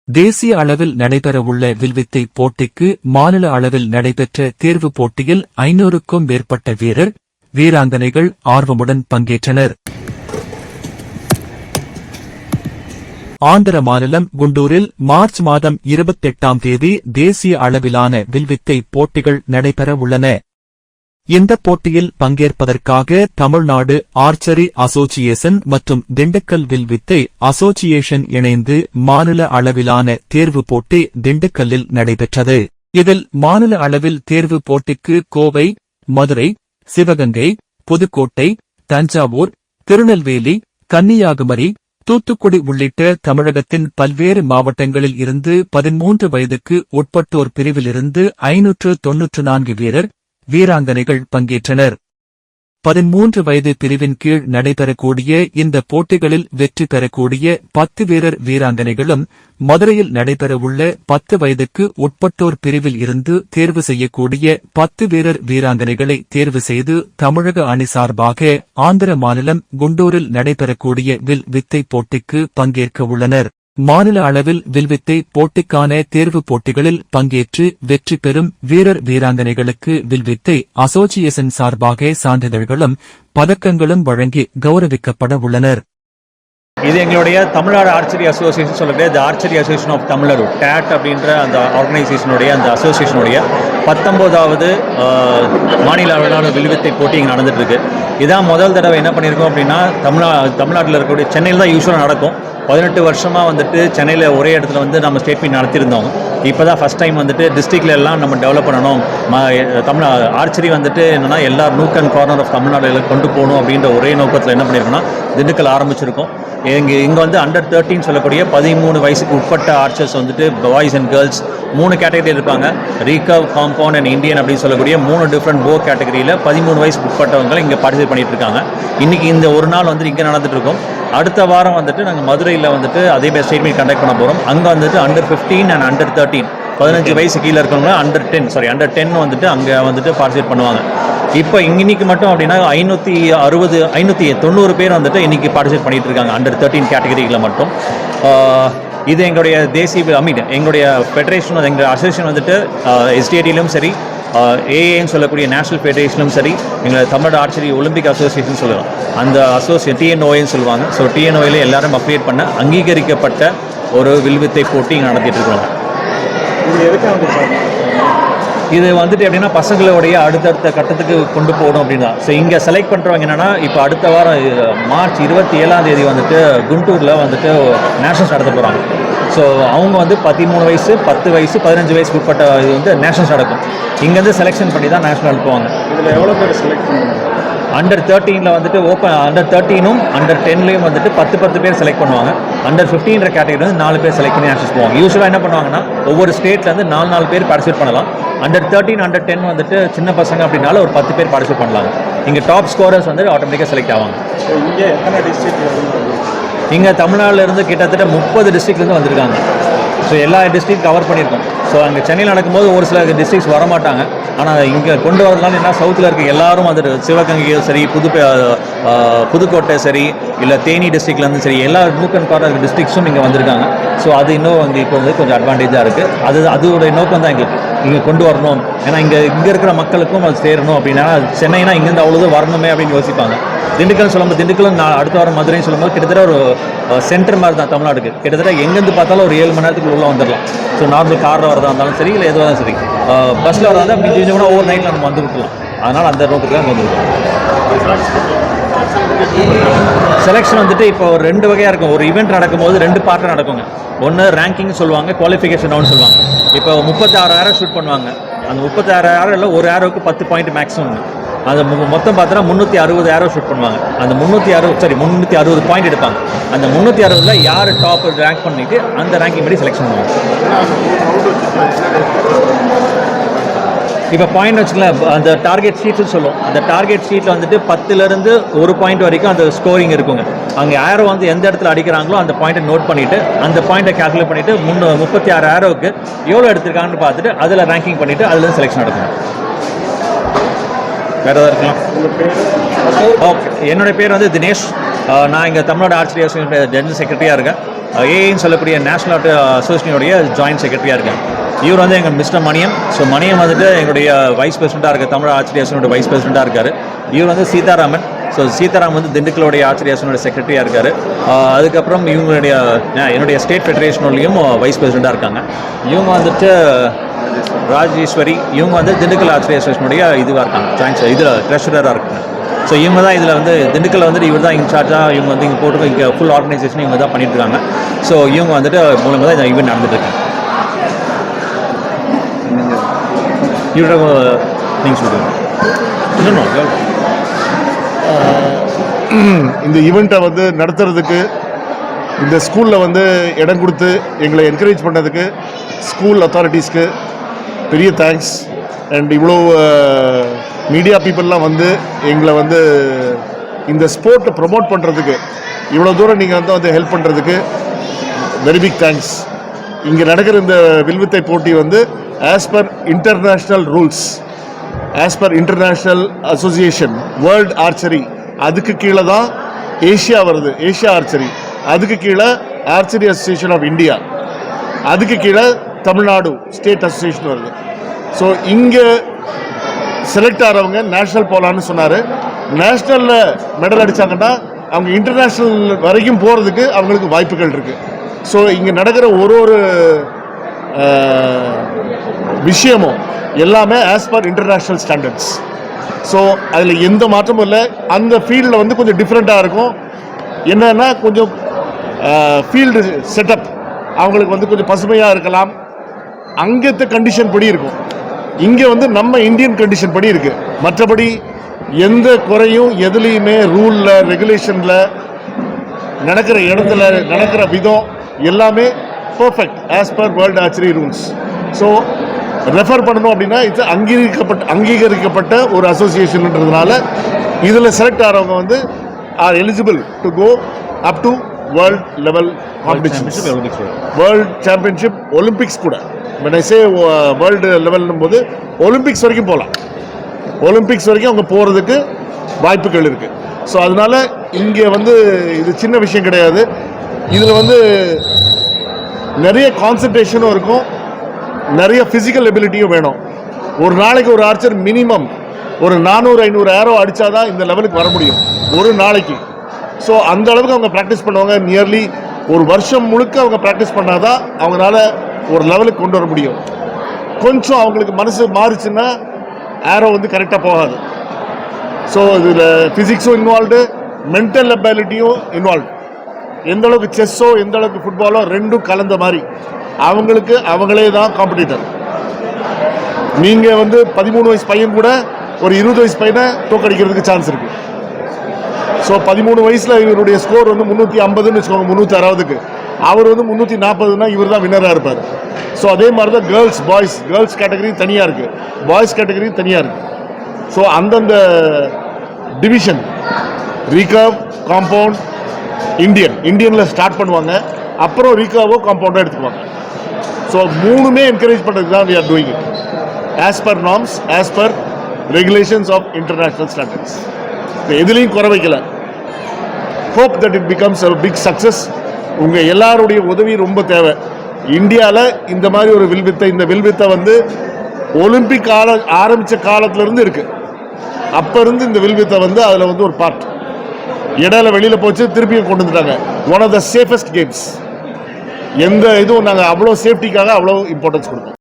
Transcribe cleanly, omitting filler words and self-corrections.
தேசிய அளவில் நடைபெறவுள்ள வில்வித்தை போட்டிக்கு மாநில அளவில் நடைபெற்ற தேர்வுப் போட்டியில் 500க்கும் மேற்பட்ட வீராங்கனைகள் ஆர்வமுடன் பங்கேற்றனர். ஆந்திர மாநிலம் குண்டூரில் மார்ச் மாதம் 28ஆம் தேதி தேசிய அளவிலான வில்வித்தை போட்டிகள் நடைபெற உள்ளன. இந்த போட்டியில் பங்கேற்பதற்காக தமிழ்நாடு ஆர்ச்சரி அசோசியேஷன் மற்றும் திண்டுக்கல் வில்வித்தை அசோசியேஷன் இணைந்து மாநில அளவிலான தேர்வுப் போட்டி திண்டுக்கல்லில் நடைபெற்றது. இதில் மாநில அளவில் தேர்வுப் போட்டிக்கு கோவை, மதுரை, சிவகங்கை, புதுக்கோட்டை, தஞ்சாவூர், திருநெல்வேலி, கன்னியாகுமரி, தூத்துக்குடி உள்ளிட்ட தமிழகத்தின் பல்வேறு மாவட்டங்களில் இருந்து 13 வயதுக்கு உட்பட்டோர் பிரிவிலிருந்து 594 வீராங்கனைகள் பங்கேற்றனர். 13 வயது பிரிவின் கீழ் நடைபெறக்கூடிய இந்த போட்டிகளில் வெற்றி பெறக்கூடிய 10 வீராங்கனைகளும் மதுரையில் நடைபெறவுள்ள 10 வயதுக்கு உட்பட்டோர் பிரிவில் இருந்து தேர்வு செய்யக்கூடிய 10 வீராங்கனைகளை தேர்வு செய்து தமிழக அணி சார்பாக ஆந்திர மாநிலம் குண்டூரில் நடைபெறக்கூடிய வில்வித்தை போட்டிக்கு பங்கேற்க உள்ளனர். மாநில அளவில் வில்வித்தை போட்டிக்கான தேர்வுப் போட்டிகளில் பங்கேற்று வெற்றி பெறும் வீராங்கனைகளுக்கு வில்வித்தை அசோசியேஷன் சார்பாக சான்றிதழ்களும் பதக்கங்களும் வழங்கி கௌரவிக்கப்பட உள்ளனர். இது எங்களுடைய தமிழ்நாடு ஆர்ச்சரி அசோசியேஷன் சொல்லக்கூடிய the archery association of Tamil Nadu டேட் அப்படின்ற அந்த ஆர்கனைசேஷனுடைய அந்த அசோசியேஷனுடைய 19வது மாநில அளவிலான வில்வித்தை போட்டி இங்கே நடந்துட்டு இருக்கு. இதான் முதல் தடவை என்ன பண்ணியிருக்கோம் அப்படின்னா தமிழ்நாட்டில் இருக்கக்கூடிய சென்னையில் தான் யூஸ்வலாக நடக்கும். 18 வருஷமாக வந்துட்டு சென்னையில் ஒரே இடத்துல வந்து நம்ம ஸ்டேட் மீட் நடத்தியிருந்தோம். இப்போ தான் ஃபஸ்ட் டைம் வந்துட்டு டிஸ்ட்ரிக்ட்ல எல்லாம் நம்ம டெவலப் பண்ணணும். ஆர்ச்சரி வந்துட்டு என்னென்னா எல்லா nook and corner of Tamil Nadu கொண்டு போகணும் அப்படின்ற ஒரே நோக்கத்தில் என்ன பண்ணியிருக்கோம்னா திண்டுக்கல் ஆரம்பிச்சிருக்கோம். இங்கே வந்து அண்டர் 13 சொல்லக்கூடிய 13 வயசுக்கு உட்பட்ட ஆர்ச்சர்ஸ் வந்துட்டு பாய்ஸ் அண்ட் கேர்ள்ஸ் 3 கேட்டகரி இருப்பாங்க. ரீகர்வ், காம்பவுண்ட் அண்ட் இந்தியன் அப்படின்னு சொல்லக்கூடிய 3 டிஃப்ரெண்ட் போ கேட்டகரியில் 13 வயசுக்கு உட்பட்டவங்க இங்கே பார்ட்டிசிபேட் பண்ணிட்டு இருக்காங்க. இன்றைக்கி இந்த ஒரு நாள் வந்துட்டு இங்கே நடந்துட்டு இருக்கோம். அடுத்த வாரம் வந்துட்டு நாங்கள் மதுரையில் வந்துட்டு அதே மாதிரி ஸ்டேட் மீட் கண்டக்ட் பண்ண போகிறோம். அங்கே வந்துட்டு அண்டர் 15 அண்ட் அண்டர் 13 15 வயசு கீழே இருக்கவங்க அண்டர் 10 வந்துட்டு அங்கே வந்துட்டு பார்ட்டிசிபேட் பண்ணுவாங்க. இப்போ இன்னைக்கு மட்டும் அப்படின்னா 590 பேர் வந்துட்டு இன்னைக்கு பார்ட்டிசிபேட் பண்ணிட்டு இருக்காங்க அண்டர் 13 கேட்டகரியில் மட்டும். இது எங்களுடைய தேசிய எங்களுடைய ஃபெடரேஷன் எங்கள் அசோசியேஷன் வந்துட்டு எஸ்டிஏடியிலும் சரி, ஏஏன்னு சொல்லக்கூடிய நேஷனல் ஃபெடரேஷனும் சரி, எங்களை தமிழ்நாடு ஆர்ச்சரி ஒலிம்பிக் அசோசியேஷன் சொல்லலாம், அந்த அசோசியேஷன் டிஎன்ஓஏன்னு சொல்லுவாங்க. ஸோ டிஎன்ஓஏல எல்லாரும் அப்டேட் பண்ண அங்கீகரிக்கப்பட்ட ஒரு வில்வித்தை போட்டி இங்கே நடத்திட்டு இருக்கிறோம். இது வந்துட்டு எப்படின்னா பசங்களுடைய அடுத்தடுத்த கட்டத்துக்கு கொண்டு போகணும் அப்படின்னா. ஸோ இங்கே செலக்ட் பண்ணுறவங்க என்னென்னா இப்போ அடுத்த வாரம் மார்ச் 27ஆம் தேதி வந்துட்டு குண்டூரில் வந்துட்டு நேஷனல்ஸ் நடத்த போகிறாங்க. ஸோ அவங்க வந்து 13 வயசு, 10 வயசு, 15 வயசுக்கு உட்பட்ட இது வந்து நேஷனல்ஸ் நடக்கும். இங்கேருந்து செலெக்ஷன் பண்ணி தான் நேஷனல் அனுப்புவாங்க. இதில் எவ்வளோ பேர் செலக்ட் பண்ணுவாங்க? அண்டர் 13 வந்துட்டு அண்டர் 13ம் அண்டர் 10லையும் வந்துட்டு 10 பேர் செலக்ட் பண்ணுவாங்க. அண்டர் 15 கேட்டகரி வந்து 4 பேர் செலக்ட் பண்ணி நேஷனல்ஸ் போவாங்க. யூஸ்வலாக என்ன பண்ணுவாங்கன்னா ஒவ்வொரு ஸ்டேட்லேருந்து 4 பேர் பார்ட்டிசிபேட் பண்ணலாம். அண்டர் 13 அண்டர் 10 வந்துட்டு சின்ன பசங்க அப்படின்னால ஒரு 10 பேர் பார்ட்டிசிபேட் பண்ணலாம். இங்கே டாப் ஸ்கோரர்ஸ் வந்து ஆட்டோமேட்டிக்காக செலக்ட் ஆவாங்க. இங்கே எத்தனை டிஸ்ட்ரிக்ட்? இங்கே தமிழ்நாட்டிலேருந்து கிட்டத்தட்ட 30 டிஸ்ட்ரிக்ட்லேருந்து வந்திருக்காங்க. ஸோ எல்லா டிஸ்ட்ரிக்ட் கவர் பண்ணியிருக்கோம். ஸோ அங்கே சென்னையில் நடக்கும்போது ஒரு சில டிஸ்ட்ரிக்ஸ் வரமாட்டாங்க. ஆனால் இங்கே கொண்டு வரதுனால என்ன சவுத்தில் இருக்க எல்லாரும் வந்துட்டு சிவகங்கையும் சரி, புதுக்கோட்டை சரி, இல்லை தேனி டிஸ்ட்ரிக்ட்லேருந்து சரி, எல்லா நூக் அண்ட் கார்னர் டிஸ்ட்ரிக்ஸும் இங்கே வந்திருக்காங்க. ஸோ அது இன்னும் வந்து இப்போ வந்து கொஞ்சம் அட்வான்டேஜாக இருக்குது. அதோடைய நோக்கம் தான் எங்களுக்கு இங்கே கொண்டு வரணும். ஏன்னா இங்கே இருக்கிற மக்களுக்கும் அது சேரணும் அப்படின்னா, சென்னைனா இங்கேருந்து அவ்வளோ வரணுமே அப்படின்னு யோசிப்பாங்க. திண்டுக்கல் சொல்லும்போது திண்டுக்கல் அடுத்த வாரம் மதுரைன்னு சொல்லும்போது கிட்டத்தட்ட ஒரு சென்டர் மாதிரி தான் தமிழ்நாடுக்கு. கிட்டத்தட்ட எங்கேருந்து பார்த்தாலும் ஒரு 7 மணி நேரத்துக்கு உள்ளே வந்துடலாம். ஸோ நார்மல் காரில் வரதா இருந்தாலும் சரி, இல்லை எதுவாக சரி, பஸ்ஸில் வரதா இருந்தால் அப்படி கூட ஓவர் நைட்டில் நம்ம வந்து விட்டுலாம். அதனால் அந்த நோக்கத்துக்கு தான் வந்துருக்கோம். செலெக்ஷன் வந்துட்டு இப்போ 2 வகையாக இருக்கும். ஒரு ஈவெண்ட் நடக்கும்போது 2 பார்ட்டாக நடக்குங்க. ஒன்று ரேங்கிங் சொல்லுவாங்க, குவாலிஃபிகேஷன் ரவுண்ட் சொல்லுவாங்க. இப்போ 36 ஏரோ ஷூட் பண்ணுவாங்க. அந்த 36 ஏரோ இல்லை, ஒரு ஏரோவுக்கு 10 பாயிண்ட் மேக்ஸிமம். அந்த மொத்தம் பார்த்தோன்னா 360 ஏரோ ஷூட் பண்ணுவாங்க. அந்த 360 பாயிண்ட் எடுப்பாங்க. அந்த 360ல் யார் டாப் ரேங்க் பண்ணிட்டு அந்த ரேங்கிங் படி செலெக்ஷன் பண்ணுவாங்க. இப்போ பாயிண்ட் வச்சுக்கலாம், அந்த டார்கெட் ஷீட்னு சொல்லுவோம். அந்த டார்கெட் ஷீட்டில் வந்துட்டு 10லேருந்து 1 பாயிண்ட் வரைக்கும் அந்த ஸ்கோரிங் இருக்குங்க. அங்கே ஏரோ வந்து எந்த இடத்துல அடிக்கிறாங்களோ அந்த பாயிண்ட்டை நோட் பண்ணிவிட்டு அந்த பாயிண்ட்டை கேல்குலேட் பண்ணிவிட்டு 36 ஏரோவுக்கு எவ்வளோ எடுத்திருக்காங்கன்னு பார்த்துட்டு அதில் ரேங்கிங் பண்ணிவிட்டு அதுலேருந்து செலெக்ஷன் நடக்கும். வேறு எதாவது இருக்கலாம்? ஓகே, என்னுடைய பேர் வந்து தினேஷ். நான் இங்கே தமிழ்நாடு ஆர்ச்சரி அசோசியேஷன் ஜெனரல் செக்ரட்டரியாக இருக்கேன். ஏஐன்னு சொல்லக்கூடிய நேஷனல் ஆர்ட் அசோசியேஷனுடைய ஜாயின்ட் செக்ரட்டரியாக இருக்கேன். இவர் வந்து எங்கள் மிஸ்டர் மணியம். ஸோ மணியம் வந்துட்டு எங்களுடைய வைஸ் பிரசிடெண்ட்டாக இருக்குது, தமிழ் ஆச்சரியாசனோட வைஸ் பிரசிடெண்ட்டாக இருக்கார். இவர் வந்து சீதாராமன். ஸோ சீதாராம் வந்து திண்டுக்கலுடைய ஆச்சரியாசனோட செக்ரட்டரியாக இருக்கார். அதுக்கப்புறம் இவங்களுடைய என்னுடைய ஸ்டேட் ஃபெடரேஷன்லையும் வைஸ் பிரசிடெண்ட்டாக இருக்காங்க. இவங்க வந்துட்டு ராஜேஸ்வரி. இவங்க வந்து திண்டுக்கல் ஆச்சரிய அசோசியேஷனுடைய இதுவாக இருக்காங்க, ஜாயின்ட் இதில் ட்ரெஷரராக இருக்காங்க. ஸோ இவங்க தான் இதில் வந்து திண்டுக்கல்ல வந்துட்டு இவர் தான் இன்சார்ஜாக இவங்க வந்து இங்கே போட்டு இங்கே ஃபுல் ஆர்கனைசேஷன் இவங்க தான் பண்ணிட்டு இருக்காங்க. ஸோ இவங்க வந்துட்டு மூலமாக தான் இந்த ஈவெண்ட் நடந்துட்டு இருக்காங்க. இவரோட நீங்கள் சொல்லுங்கள். இன்னும் இந்த ஈவெண்ட்டை வந்து நடத்துறதுக்கு இந்த ஸ்கூலில் வந்து இடம் கொடுத்து எங்களை என்கரேஜ் பண்ணதுக்கு ஸ்கூல் அத்தாரிட்டிஸ்க்கு பெரிய தேங்க்ஸ். அண்ட் இவ்வளோ மீடியா பீப்புளெலாம் வந்து எங்களை வந்து இந்த ஸ்போர்ட்டை ப்ரொமோட் பண்ணுறதுக்கு இவ்வளோ தூரம் நீங்கள் வந்து ஹெல்ப் பண்ணுறதுக்கு வெரி பிக் தேங்க்ஸ். இங்கே நடக்கிற இந்த வில்வித்தை போட்டி வந்து as per international rules, as per international association world archery, அதுக்கு கீழே தான் ஏஷியா வருது, ஏஷியா ஆர்ச்சரி, அதுக்கு கீழே ஆர்ச்சரி அசோசியேஷன் ஆஃப் இந்தியா, அதுக்கு கீழே தமிழ்நாடு ஸ்டேட் அசோசியேஷன் வருது. ஸோ இங்கே செலக்ட் ஆகிறவங்க நேஷ்னல் போகலான்னு சொன்னார். நேஷ்னலில் மெடல் அடித்தாங்கன்னா அவங்க இன்டர்நேஷ்னல் வரைக்கும் போகிறதுக்கு அவங்களுக்கு வாய்ப்புகள் இருக்குது. ஸோ இங்கே நடக்கிற ஒரு விஷயமும் எல்லாமே as per international standards. So அதில் எந்த மாற்றமும் இல்லை. அந்த ஃபீல்டில் வந்து கொஞ்சம் டிஃப்ரெண்ட்டாக இருக்கும். என்னன்னா கொஞ்சம் ஃபீல்டு செட்டப் அவங்களுக்கு வந்து கொஞ்சம் பசுமையாக இருக்கலாம். அங்கத்த கண்டிஷன் படி இருக்கும். இங்கே வந்து நம்ம இந்தியன் கண்டிஷன் படி இருக்குது. மற்றபடி எந்த குறையும் எதுலேயுமே ரூலில் ரெகுலேஷனில் நடக்கிற இடத்துல நடக்கிற விதம் எல்லாமே perfect as per world archery rules. So refer பண்ணணும் அப்படின்னா இது அங்கீகரிக்கப்பட்ட ஒரு அசோசியேஷன்ன்றதுனால இதில் செலக்ட் ஆகிறவங்க வந்து are eligible to go up to world level competitions, world championship, Olympics கூட. when I say வேர்ல்டு லெவல்னும் போது ஒலிம்பிக்ஸ் வரைக்கும் போகலாம். ஒலிம்பிக்ஸ் வரைக்கும் அவங்க போகிறதுக்கு வாய்ப்புகள் இருக்குது. ஸோ அதனால் இங்கே வந்து இது சின்ன விஷயம் கிடையாது. இதில் வந்து நிறைய கான்சன்ட்ரேஷனும் இருக்கும், நிறைய ஃபிசிக்கல் எபிலிட்டியும் வேணும். ஒரு நாளைக்கு ஒரு ஆர்ச்சர் மினிமம் ஒரு 400-500 ஏரோ அடித்தாதான் இந்த லெவலுக்கு வர முடியும் ஒரு நாளைக்கு. ஸோ அந்த அளவுக்கு அவங்க ப்ராக்டிஸ் பண்ணுவாங்க. நியர்லி ஒரு வருஷம் முழுக்க அவங்க ப்ராக்டிஸ் பண்ணாதான் அவங்களால ஒரு லெவலுக்கு கொண்டு வர முடியும். கொஞ்சம் அவங்களுக்கு மனசு மாறுச்சுன்னா ஏரோ வந்து கரெக்டாக போகாது. ஸோ இதில் ஃபிசிக்ஸும் இன்வால்வ்டு, மென்டல் அபிலிட்டியும் இன்வால்வ். எந்த அளவுக்கு செஸ்ஸோ எந்த அளவுக்கு ஃபுட்பாலோ ரெண்டும் கலந்த மாதிரி அவங்களுக்கு அவங்களே தான் காம்படிட்டர். நீங்கள் வந்து 13 வயசு பையன் கூட ஒரு 20 வயசு பையனை தோக்கடிக்கிறதுக்கு சான்ஸ் இருக்குது. ஸோ 13 வயசில் இவருடைய ஸ்கோர் வந்து 350ன்னு வச்சுக்கோங்க, 360க்கு அவர் வந்து 340னா இவர் தான் வின்னராக இருப்பார். ஸோ அதே மாதிரி தான் கேர்ள்ஸ் கேட்டகரி தனியாக இருக்குது, பாய்ஸ் கேட்டகரி தனியாக இருக்குது. ஸோ அந்தந்த டிவிஷன் ரீகர்வ், காம்பவுண்ட், இந்தியனில் ஸ்டார்ட் பண்ணுவாங்க. அப்புறம் ரீகர்வோ காம்பவுண்டோ எடுத்துக்குவாங்க. ஸோ மூணுமே என்கரேஜ் பண்ணுறதுக்கு தான் we are doing it as per norms, as per regulations of international standards. எதுலேயும் குறை வைக்கல. hope that it becomes a big success. உங்கள் எல்லாருடைய உதவி ரொம்ப தேவை. இந்தியாவில் இந்த மாதிரி ஒரு இந்த வில்வித்தை வந்து ஒலிம்பிக் ஆரம்பித்த காலத்திலேருந்து இருக்குது. அப்போ இருந்து இந்த வில்வித்தை வந்து அதில் வந்து ஒரு பார்ட். இடையில வெளியில் போச்சு, திருப்பியும் கொண்டு வந்துட்டாங்க. One of the safest games. எந்த இதுவும் நாங்கள் அவ்வளோ சேஃப்டிக்காக அவ்வளோ இம்பார்ட்டன்ஸ் கொடுப்போம்.